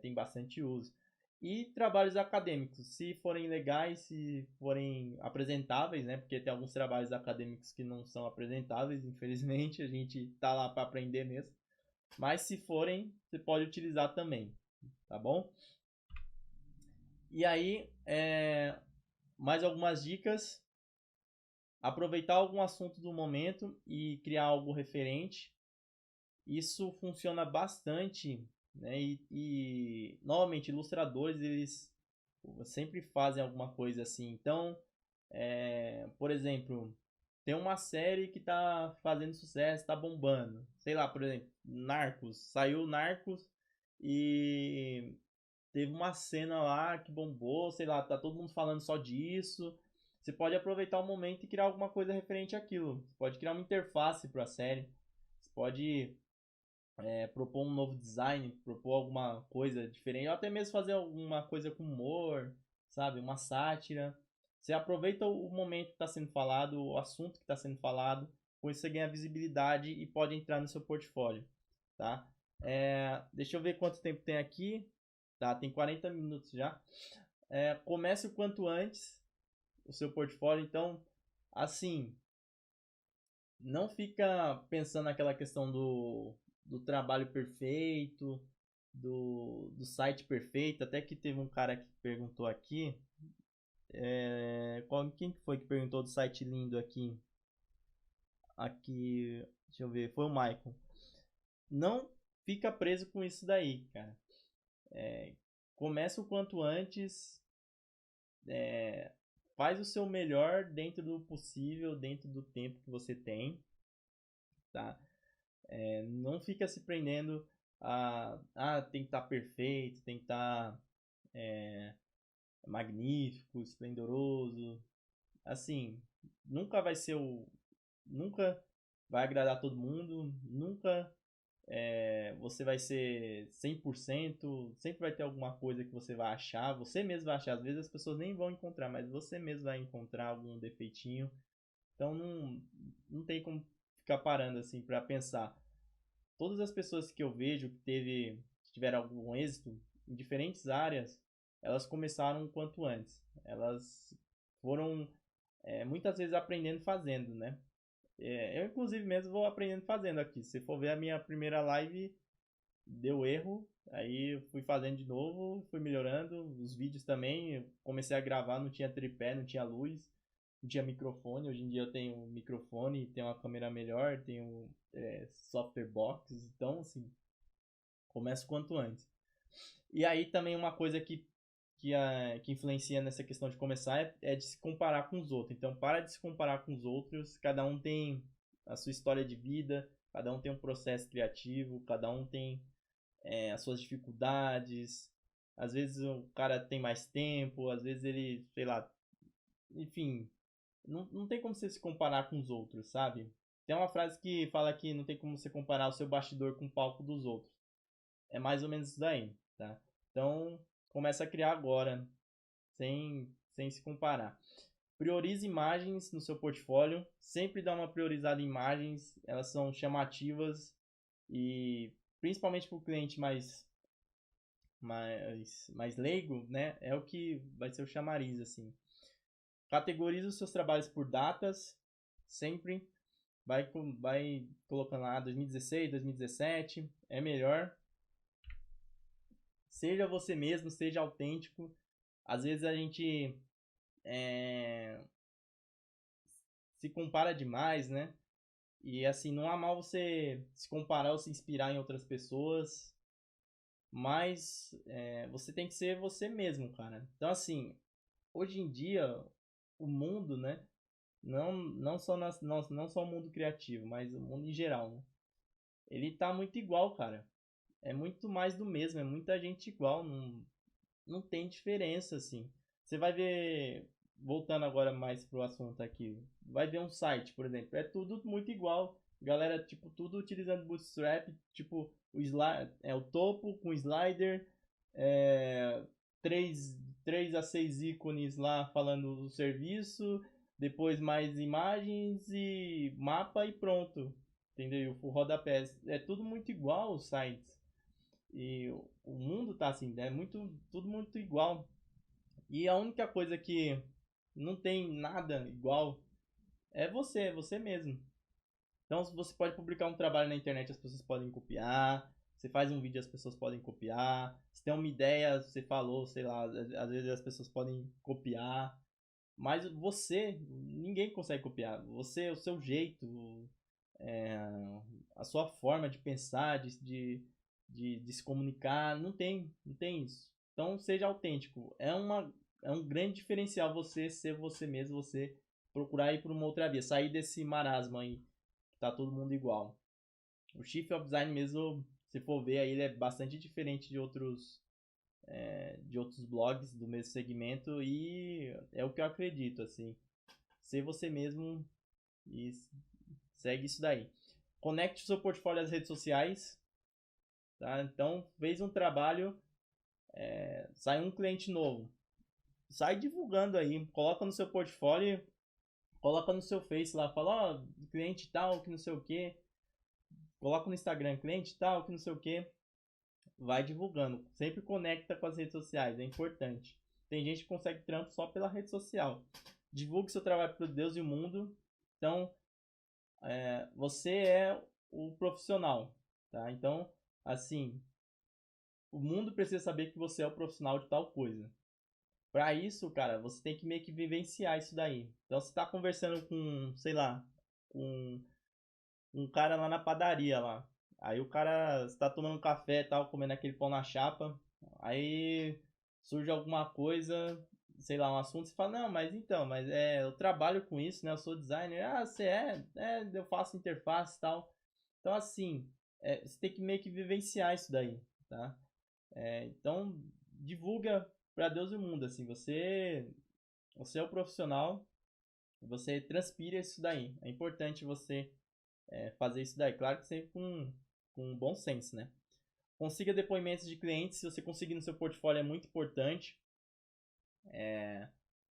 tem bastante uso. E trabalhos acadêmicos, se forem legais, se forem apresentáveis, né? Porque tem alguns trabalhos acadêmicos que não são apresentáveis, infelizmente, a gente tá lá para aprender mesmo. Mas se forem, você pode utilizar também, tá bom? E aí, mais algumas dicas. Aproveitar algum assunto do momento e criar algo referente. Isso funciona bastante, né? E novamente, ilustradores, eles sempre fazem alguma coisa assim. Então, por exemplo, tem uma série que tá fazendo sucesso, tá bombando. Sei lá, por exemplo, Narcos. Saiu Narcos e teve uma cena lá que bombou, sei lá, tá todo mundo falando só disso. Você pode aproveitar o momento e criar alguma coisa referente àquilo. Você pode criar uma interface para a série. Você pode propor um novo design, propor alguma coisa diferente, ou até mesmo fazer alguma coisa com humor, sabe? Uma sátira. Você aproveita o momento que está sendo falado, o assunto que está sendo falado, com isso você ganha visibilidade e pode entrar no seu portfólio, tá? Deixa eu ver quanto tempo tem aqui. Tá, tem 40 minutos já. Comece o quanto antes o seu portfólio. Então, assim, não fica pensando naquela questão do trabalho perfeito, do site perfeito. Até que teve um cara que perguntou aqui. Quem que foi que perguntou do site lindo aqui? Aqui, deixa eu ver, foi o Michael. Não fica preso com isso daí, cara. Começa o quanto antes, faz o seu melhor dentro do possível, dentro do tempo que você tem, tá? Não fica se prendendo tem que estar perfeito, tem que estar magnífico, esplendoroso. Assim, nunca vai ser nunca vai agradar todo mundo, nunca você vai ser 100%, sempre vai ter alguma coisa que você vai achar, você mesmo vai achar. Às vezes as pessoas nem vão encontrar, mas você mesmo vai encontrar algum defeitinho. Então não tem como ficar parando assim para pensar. Todas as pessoas que eu vejo que tiveram algum êxito em diferentes áreas, elas começaram o quanto antes. Elas foram muitas vezes aprendendo fazendo, né? Eu, inclusive, mesmo vou aprendendo fazendo aqui. Se for ver a minha primeira live, deu erro. Aí eu fui fazendo de novo, fui melhorando. Os vídeos também, eu comecei a gravar, não tinha tripé, não tinha luz, não tinha microfone. Hoje em dia eu tenho um microfone, tenho uma câmera melhor, tenho software box. Então, assim, começo quanto antes. E aí também uma coisa que influencia nessa questão de começar é de se comparar com os outros. Então, para de se comparar com os outros. Cada um tem a sua história de vida, cada um tem um processo criativo, cada um tem as suas dificuldades. Às vezes o cara tem mais tempo, às vezes ele, sei lá, enfim, não tem como você se comparar com os outros, sabe? Tem uma frase que fala que não tem como você comparar o seu bastidor com o palco dos outros. É mais ou menos isso daí, tá? Então, começa a criar agora, sem se comparar. Priorize imagens no seu portfólio. Sempre dá uma priorizada em imagens. Elas são chamativas e principalmente para o cliente mais leigo, né? É o que vai ser o chamariz, assim. Categorize os seus trabalhos por datas. Sempre vai colocando lá 2016, 2017. É melhor. Seja você mesmo, seja autêntico. Às vezes a gente se compara demais, né? E assim, não há mal você se comparar ou se inspirar em outras pessoas, mas você tem que ser você mesmo, cara. Então, assim, hoje em dia, o mundo, né? não só não só o mundo criativo, mas o mundo em geral, né? Ele tá muito igual, cara. É muito mais do mesmo, é muita gente igual, não tem diferença, assim. Você vai ver, voltando agora mais pro assunto aqui, vai ver um site, por exemplo, é tudo muito igual. Galera, tipo, tudo utilizando Bootstrap, tipo, o topo com slider, é, 3, 3 a 6 ícones lá falando do serviço, depois mais imagens e mapa e pronto. Entendeu? O rodapé. É tudo muito igual os sites. E o mundo tá assim, é muito, tudo muito igual. E a única coisa que não tem nada igual é você mesmo. Então, se você pode publicar um trabalho na internet, as pessoas podem copiar. Você faz um vídeo, as pessoas podem copiar. Se tem uma ideia, você falou, sei lá, às vezes as pessoas podem copiar. Mas você, ninguém consegue copiar. Você, o seu jeito, é, a sua forma de pensar, de se comunicar, não tem isso. Então seja autêntico. É um grande diferencial você ser você mesmo, você procurar ir por uma outra via, sair desse marasmo aí, que tá todo mundo igual. O Chief of Design mesmo, se for ver aí, ele é bastante diferente de outros blogs do mesmo segmento e é o que eu acredito, assim. Ser você mesmo e segue isso daí. Conecte o seu portfólio às redes sociais, tá? Então, fez um trabalho, sai um cliente novo. Sai divulgando aí, coloca no seu portfólio, coloca no seu Face lá, fala, ó, cliente tal, que não sei o que. Coloca no Instagram, cliente tal, que não sei o que. Vai divulgando. Sempre conecta com as redes sociais, é importante. Tem gente que consegue trampo só pela rede social. Divulgue seu trabalho para Deus e o mundo. Então, você é o profissional, tá? Então, assim, o mundo precisa saber que você é o profissional de tal coisa. Para isso, cara, você tem que meio que vivenciar isso daí. Então, você tá conversando com, sei lá, com um cara lá na padaria lá. Aí o cara está tomando um café e tal, comendo aquele pão na chapa. Aí surge alguma coisa, sei lá, um assunto, você fala, não, mas então, eu trabalho com isso, né? Eu sou designer. Ah, você é? É, eu faço interface e tal. Então, assim, você tem que meio que vivenciar isso daí, tá? Então, divulga para Deus e o mundo, assim, você é o profissional, você transpira isso daí. É importante você fazer isso daí. Claro que sempre com bom senso, né? Consiga depoimentos de clientes. Se você conseguir no seu portfólio é muito importante.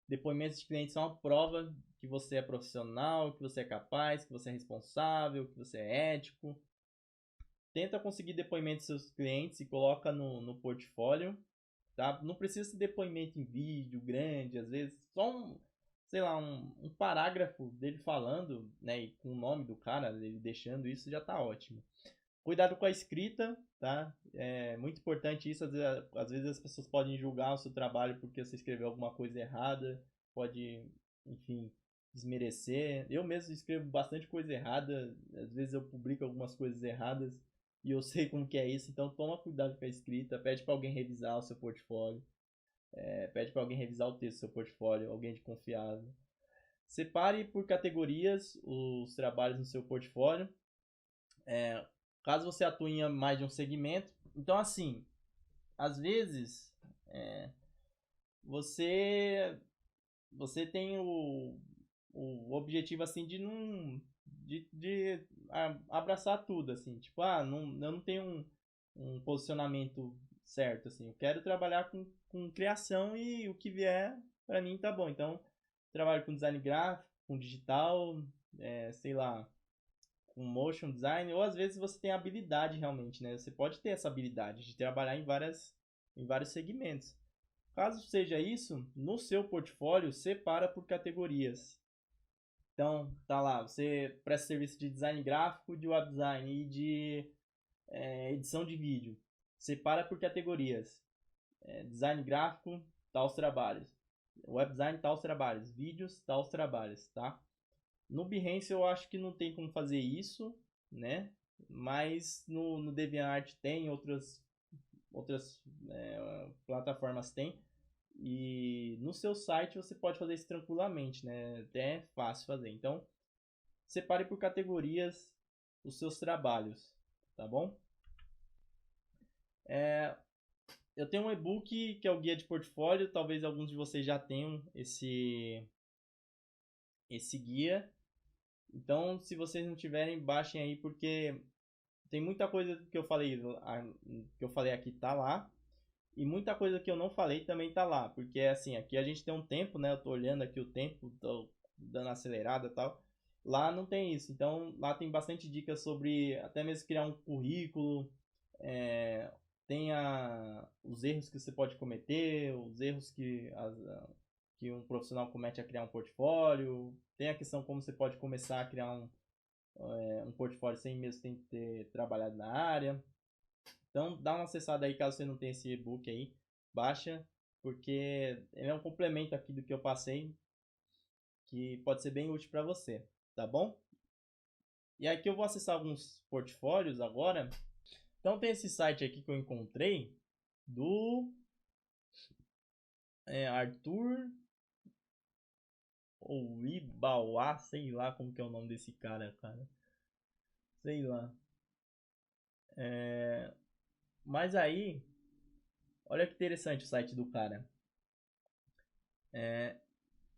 Depoimentos de clientes são uma prova que você é profissional, que você é capaz, que você é responsável, que você é ético. Tenta conseguir depoimentos dos seus clientes e coloca no portfólio, tá? Não precisa ser depoimento em vídeo grande, às vezes só sei lá, um parágrafo dele falando, né, e com o nome do cara, ele deixando isso já tá ótimo. Cuidado com a escrita, tá? É muito importante isso. Às vezes as pessoas podem julgar o seu trabalho porque você escreveu alguma coisa errada, pode, enfim, desmerecer. Eu mesmo escrevo bastante coisa errada, às vezes eu publico algumas coisas erradas e eu sei como que é isso, então toma cuidado com a escrita, pede para alguém revisar o seu portfólio, pede para alguém revisar o texto do seu portfólio, alguém de confiável. Separe por categorias os trabalhos no seu portfólio. É, caso você atue em mais de um segmento. Então, assim, às vezes você você tem o objetivo assim de não de abraçar tudo assim, tipo, não, eu não tenho um posicionamento certo assim. Eu quero trabalhar com criação e o que vier para mim tá bom. Então, trabalho com design gráfico, com digital, sei lá, com motion design, ou às vezes você tem habilidade realmente, né? Você pode ter essa habilidade de trabalhar em vários segmentos. Caso seja isso, no seu portfólio, separa por categorias. Então, tá lá, você presta serviço de design gráfico, de web design e de edição de vídeo. Separa por categorias. Design gráfico, tal os trabalhos. Web design, tal os trabalhos. Vídeos, tal os trabalhos, tá? No Behance eu acho que não tem como fazer isso, né? Mas no DeviantArt tem, outras plataformas tem. E no seu site você pode fazer isso tranquilamente, né? Até é fácil fazer. Então, separe por categorias os seus trabalhos, tá bom? Eu tenho um e-book que é o guia de portfólio. Talvez alguns de vocês já tenham esse guia. Então, se vocês não tiverem, baixem aí, porque tem muita coisa que eu falei aqui tá lá. E muita coisa que eu não falei também tá lá. Porque assim, aqui a gente tem um tempo, né? Eu tô olhando aqui o tempo, tô dando acelerada e tal. Lá não tem isso. Então, lá tem bastante dicas sobre até mesmo criar um currículo. É, tem os erros que você pode cometer, os erros que um profissional comete a criar um portfólio. Tem a questão como você pode começar a criar um portfólio sem mesmo ter trabalhado na área. Então, dá uma acessada aí caso você não tenha esse e-book aí. Baixa, porque ele é um complemento aqui do que eu passei, que pode ser bem útil para você, tá bom? E aqui eu vou acessar alguns portfólios agora. Então, tem esse site aqui que eu encontrei do Arthur ou Ibauá, sei lá como que é o nome desse cara. Sei lá. Mas aí, olha que interessante o site do cara.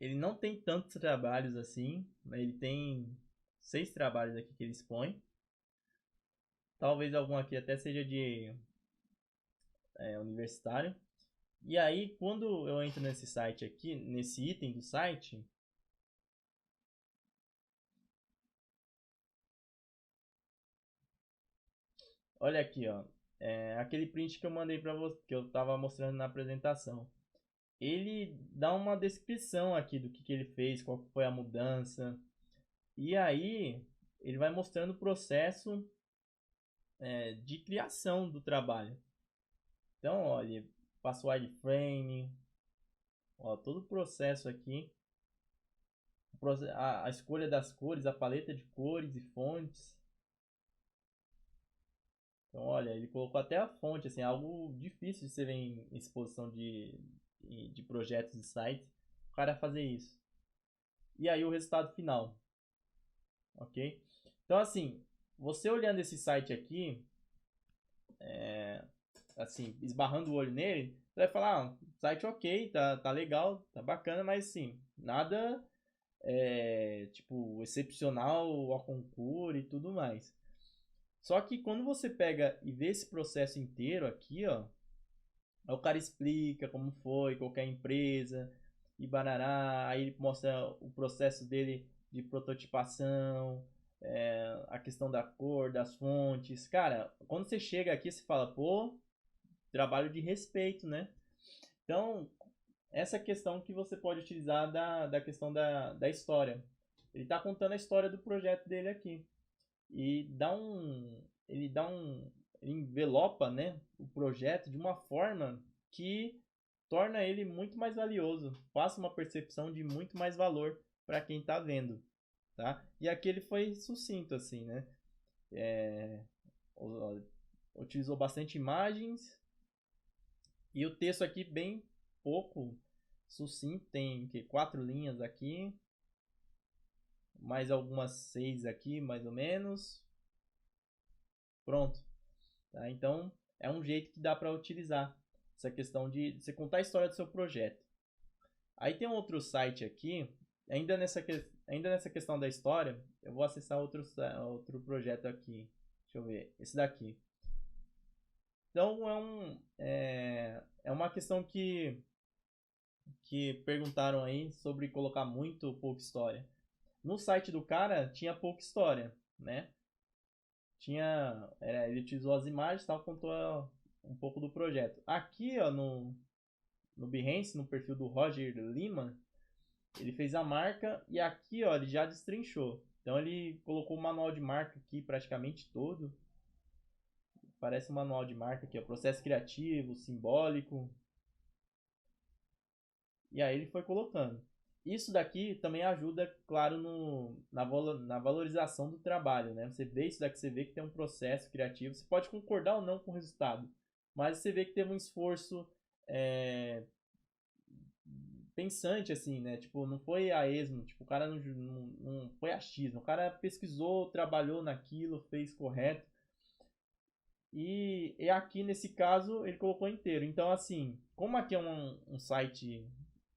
Ele não tem tantos trabalhos assim, né? Ele tem 6 trabalhos aqui que ele expõe. Talvez algum aqui até seja de universitário. E aí, quando eu entro nesse site aqui, nesse item do site, olha aqui, ó. Aquele print que eu mandei para você, que eu estava mostrando na apresentação. Ele dá uma descrição aqui do que ele fez, qual foi a mudança. E aí, ele vai mostrando o processo de criação do trabalho. Então, olha, passo wireframe, ó, todo o processo aqui, a escolha das cores, a paleta de cores e fontes. Então, olha, ele colocou até a fonte, assim, algo difícil de você ver em exposição de projetos de site, o cara fazer isso. E aí o resultado final, ok? Então, assim, você olhando esse site aqui, assim, esbarrando o olho nele, você vai falar, ah, site ok, tá legal, tá bacana, mas sim, nada tipo, excepcional ao concurso e tudo mais. Só que quando você pega e vê esse processo inteiro aqui, ó, aí o cara explica como foi, qualquer empresa, e barará, aí ele mostra o processo dele de prototipação, a questão da cor, das fontes. Cara, quando você chega aqui, você fala, pô, trabalho de respeito, né? Então, essa questão que você pode utilizar da questão da história. Ele está contando a história do projeto dele aqui. E ele envelopa, né, o projeto de uma forma que torna ele muito mais valioso, passa uma percepção de muito mais valor para quem está vendo, tá? E aqui ele foi sucinto assim, né? Utilizou bastante imagens e o texto aqui bem pouco sucinto, tem que 4 linhas aqui, mais algumas 6 aqui, mais ou menos. Pronto. Tá? Então, é um jeito que dá para utilizar essa questão de você contar a história do seu projeto. Aí tem um outro site aqui, ainda nessa questão da história, eu vou acessar outro projeto aqui. Deixa eu ver, esse daqui. Então, é uma questão que perguntaram aí sobre colocar muito ou pouca história. No site do cara tinha pouca história, né? Ele utilizou as imagens e tal, contou um pouco do projeto. Aqui, ó, no Behance, no perfil do Roger Lima, ele fez a marca e aqui, ó, ele já destrinchou. Então ele colocou o manual de marca aqui praticamente todo. Parece um manual de marca aqui, ó, processo criativo, simbólico. E aí ele foi colocando. Isso daqui também ajuda, claro, na valorização do trabalho, né? Você vê isso daqui, você vê que tem um processo criativo. Você pode concordar ou não com o resultado, mas você vê que teve um esforço pensante, assim, né? Tipo, não foi a esmo, tipo, o cara não foi achismo. O cara pesquisou, trabalhou naquilo, fez correto. E aqui nesse caso ele colocou inteiro. Então, assim, como aqui é um site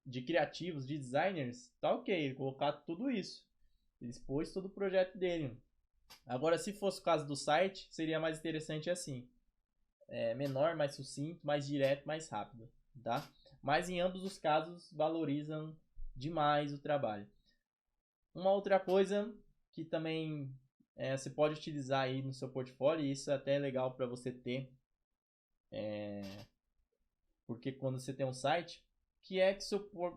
de criativos, de designers, tá ok, ele colocar tudo isso. Ele expôs todo o projeto dele. Agora, se fosse o caso do site, seria mais interessante assim. É menor, mais sucinto, mais direto, mais rápido, tá? Mas em ambos os casos valorizam demais o trabalho. Uma outra coisa que também você pode utilizar aí no seu portfólio, e isso é até legal para você ter, porque quando você tem um site, que é que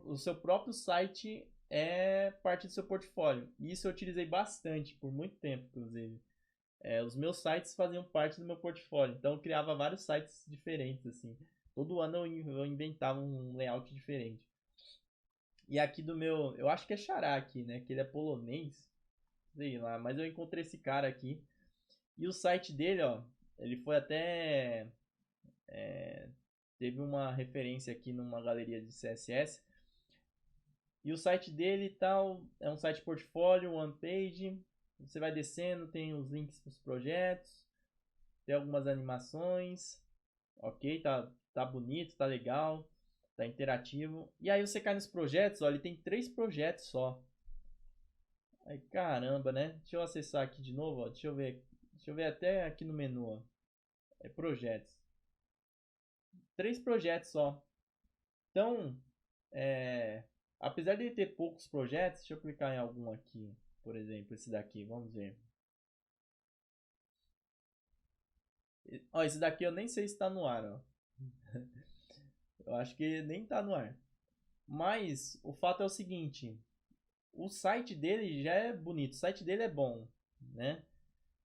o seu próprio site é parte do seu portfólio. E isso eu utilizei bastante, por muito tempo, inclusive. Os meus sites faziam parte do meu portfólio, então eu criava vários sites diferentes, assim. Todo ano eu inventava um layout diferente. E aqui do meu, eu acho que é Xará aqui, né? Que ele é polonês, sei lá, mas eu encontrei esse cara aqui. E o site dele, ó, ele foi até. Teve uma referência aqui numa galeria de CSS. E o site dele e tal, é um site portfólio, one page. Você vai descendo, tem os links para os projetos, tem algumas animações. Ok, tá bonito, tá legal, tá interativo. E aí você cai nos projetos, ó, ele tem 3 projetos só. Aí caramba, né? Deixa eu acessar aqui de novo, ó. Deixa eu ver. Deixa eu ver até aqui no menu, ó. Projetos. 3 projetos só. Então, é, apesar de ele ter poucos projetos, deixa eu clicar em algum aqui. Por exemplo, esse daqui, vamos ver. Ó, esse daqui eu nem sei se está no ar, ó. Eu acho que nem está no ar. Mas o fato é o seguinte, o site dele já é bonito, o site dele é bom, né?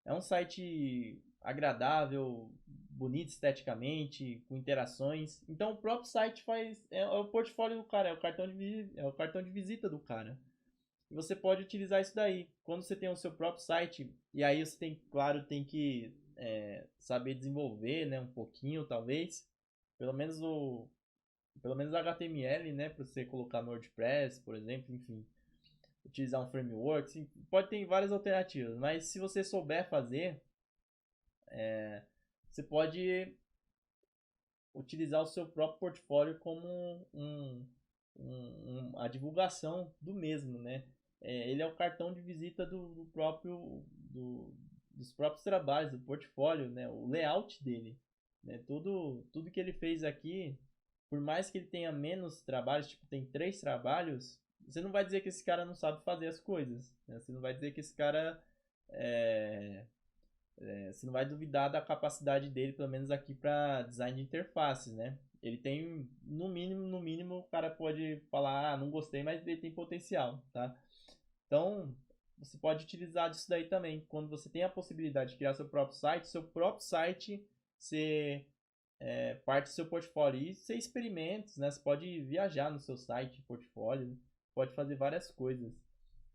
É um site agradável, bonito esteticamente, com interações. Então o próprio site faz é o portfólio do cara, é o cartão de visita do cara. E você pode utilizar isso daí. Quando você tem o seu próprio site, e aí você tem, claro, tem que saber desenvolver, né, um pouquinho, talvez. Pelo menos pelo menos HTML, né, para você colocar no WordPress, por exemplo, enfim, utilizar um framework, assim, pode ter várias alternativas, mas se você souber fazer, você pode utilizar o seu próprio portfólio como a divulgação do mesmo, né? Ele é o cartão de visita dos próprios trabalhos, do portfólio, né? O layout dele, né? Tudo que ele fez aqui, por mais que ele tenha menos trabalhos, tipo, tem 3 trabalhos, você não vai dizer que esse cara não sabe fazer as coisas, né? Você não vai dizer que esse cara é, você não vai duvidar da capacidade dele, pelo menos aqui para design de interfaces, né? Ele tem, no mínimo, o cara pode falar, não gostei, mas ele tem potencial, tá? Então, você pode utilizar disso daí também. Quando você tem a possibilidade de criar seu próprio site ser parte do seu portfólio. E você experimentos, né? Você pode viajar no seu site, portfólio, pode fazer várias coisas.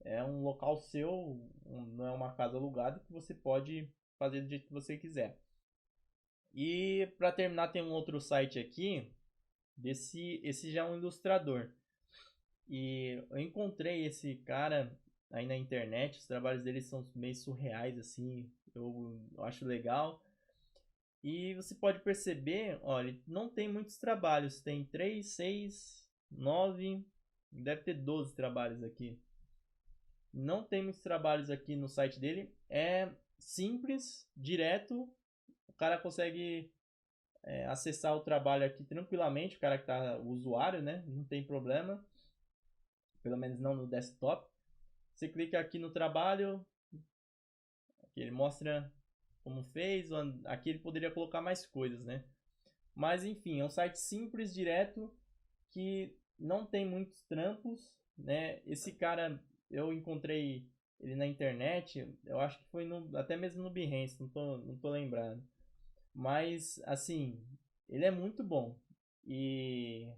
É um local seu, não é uma casa alugada que você pode fazer do jeito que você quiser. E para terminar, tem um outro site aqui, esse já é um ilustrador. E eu encontrei esse cara aí na internet, os trabalhos dele são meio surreais assim, eu acho legal. E você pode perceber, olha, ele não tem muitos trabalhos, tem 3, 6, 9, deve ter 12 trabalhos aqui. Não tem muitos trabalhos aqui no site dele, é simples, direto, o cara consegue acessar o trabalho aqui tranquilamente, o cara que tá o usuário, né? Não tem problema, pelo menos não no desktop. Você clica aqui no trabalho, aqui ele mostra como fez, aqui ele poderia colocar mais coisas, né? Mas enfim, é um site simples, direto, que não tem muitos trampos, né? Esse cara, eu encontrei ele na internet, eu acho que foi até mesmo no Behance, não tô lembrado. Mas, assim, ele é muito bom. E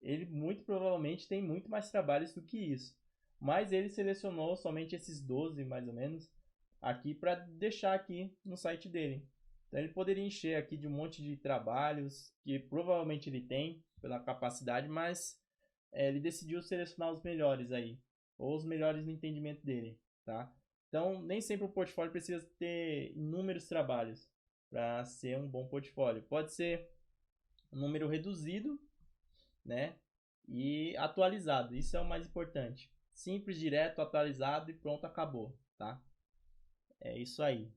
ele muito provavelmente tem muito mais trabalhos do que isso. Mas ele selecionou somente esses 12, mais ou menos, aqui para deixar aqui no site dele. Então ele poderia encher aqui de um monte de trabalhos que provavelmente ele tem pela capacidade, mas ele decidiu selecionar os melhores aí, ou os melhores no entendimento dele, tá? Então, nem sempre o portfólio precisa ter inúmeros trabalhos para ser um bom portfólio. Pode ser um número reduzido, né? E atualizado. Isso é o mais importante. Simples, direto, atualizado e pronto, acabou, tá? É isso aí.